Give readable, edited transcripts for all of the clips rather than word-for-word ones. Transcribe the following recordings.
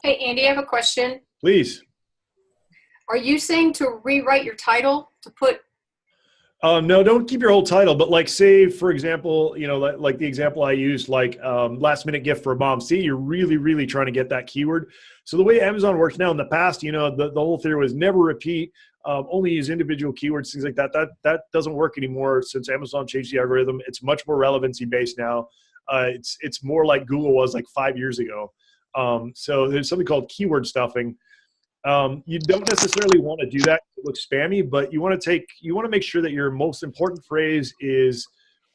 Hey, Andy, I have a question. Please. Are you saying to rewrite your title to put, No, don't keep your whole title, but like say, for example, like the example I used, like last minute gift for a mom. See, you're really, really trying to get that keyword. So the way Amazon works now in the past, the whole theory was never repeat, only use individual keywords, things like that. That doesn't work anymore since Amazon changed the algorithm. It's much more relevancy based now. It's more like Google was like 5 years ago. So there's something called keyword stuffing. You don't necessarily want to do that. It looks spammy, but you want to make sure that your most important phrase is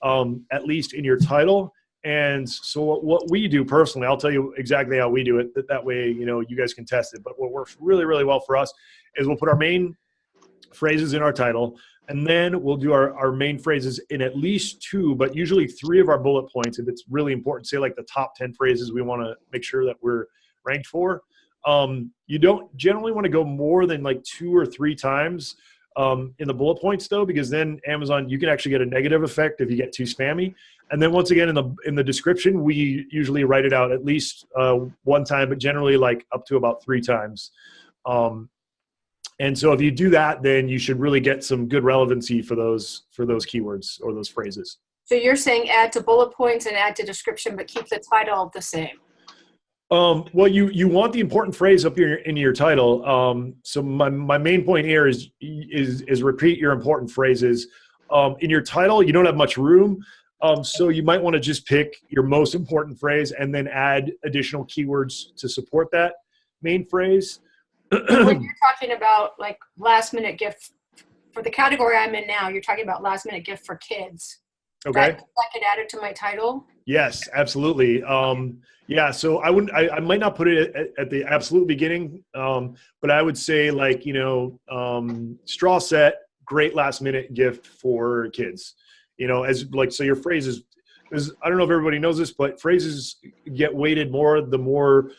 at least in your title. And so what we do personally, I'll tell you exactly how we do it. That way, you guys can test it. But what works really, really well for us is we'll put our main phrases in our title, and then we'll do our main phrases in at least two, but usually three of our bullet points. If it's really important, say like the top 10 phrases we want to make sure that we're ranked for. You don't generally want to go more than like 2 or 3 times in the bullet points though, because then Amazon, you can actually get a negative effect if you get too spammy. And then once again, in the description, we usually write it out at least 1 time, but generally like up to about 3 times. And so if you do that, then you should really get some good relevancy for those keywords or those phrases. so you're saying add to bullet points and add to description, but keep the title the same? Well, you want the important phrase up here in your title. So my main point here is repeat your important phrases. In your title, you don't have much room. So you might want to just pick your most important phrase and then add additional keywords to support that main phrase. When you're talking about like last minute gift for the category I'm in now, you're talking about last minute gift for kids. Okay. That could add it to my title. Yes, absolutely. Yeah, so I might not put it at the absolute beginning, but I would say like, straw set, great last minute gift for kids, as like, so your phrases, because I don't know if everybody knows this, but phrases get weighted more, the more,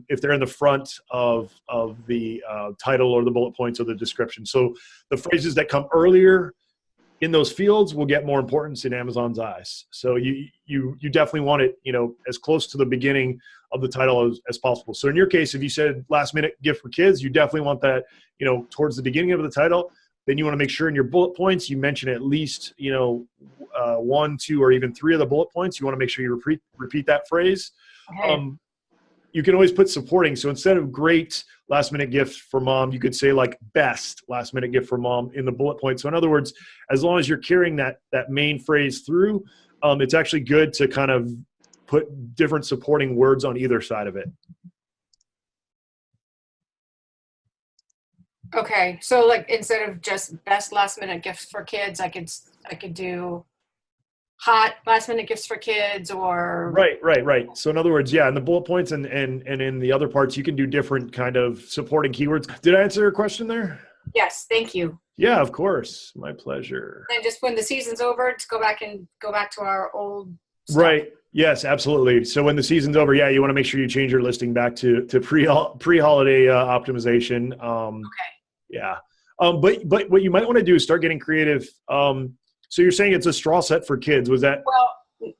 if they're in the front of the title or the bullet points or the description. So the phrases that come earlier in those fields will get more importance in Amazon's eyes. So you definitely want it, as close to the beginning of the title as possible. So in your case, if you said last minute gift for kids, you definitely want that, towards the beginning of the title. Then you want to make sure in your bullet points, you mention at least, 1, 2, or even 3 of the bullet points. You want to make sure you repeat that phrase. Okay. You can always put supporting. So instead of great last minute gift for mom, you could say like best last minute gift for mom in the bullet point. So in other words, as long as you're carrying that main phrase through, it's actually good to kind of put different supporting words on either side of it. Okay. So like instead of just best last minute gifts for kids, I could do hot last minute gifts for kids or Right. So in other words, yeah, in the bullet points and in the other parts, you can do different kind of supporting keywords. Did I answer your question there? yes, thank you. Yeah, of course. My pleasure. And just when the season's over, to go back to our old stuff. Right. Yes, absolutely. So when the season's over, yeah, you want to make sure you change your listing back to pre-holiday optimization. Okay. Yeah. But what you might want to do is start getting creative. So you're saying it's a straw set for kids. Was that?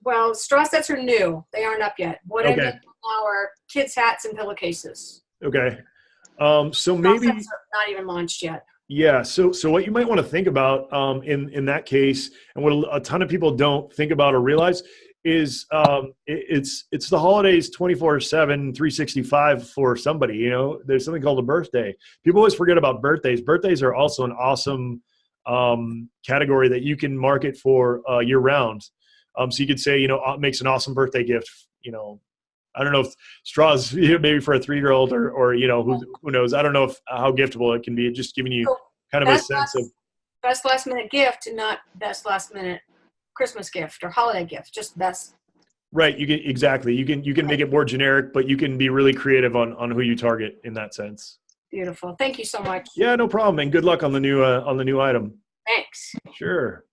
Well, straw sets are new. They aren't up yet. What I Okay. meant now are kids' hats and pillowcases. Okay. So Straw maybe, sets are not even launched yet. yeah. So what you might want to think about in that case, and what a ton of people don't think about or realize is it's the holidays 24/7, 365 for somebody. There's something called a birthday. People always forget about birthdays. Birthdays are also an awesome category that you can market for year round. So you could say, makes an awesome birthday gift. I don't know if straws maybe for a 3-year-old or who knows. I don't know how giftable it can be. Just giving you So kind of a sense of best last minute gift, not best last minute Christmas gift or holiday gift, just best. right. You can exactly. You can make it more generic, but you can be really creative on who you target in that sense. Beautiful. Thank you so much. Yeah, no problem. And good luck on the new item. Thanks. Sure.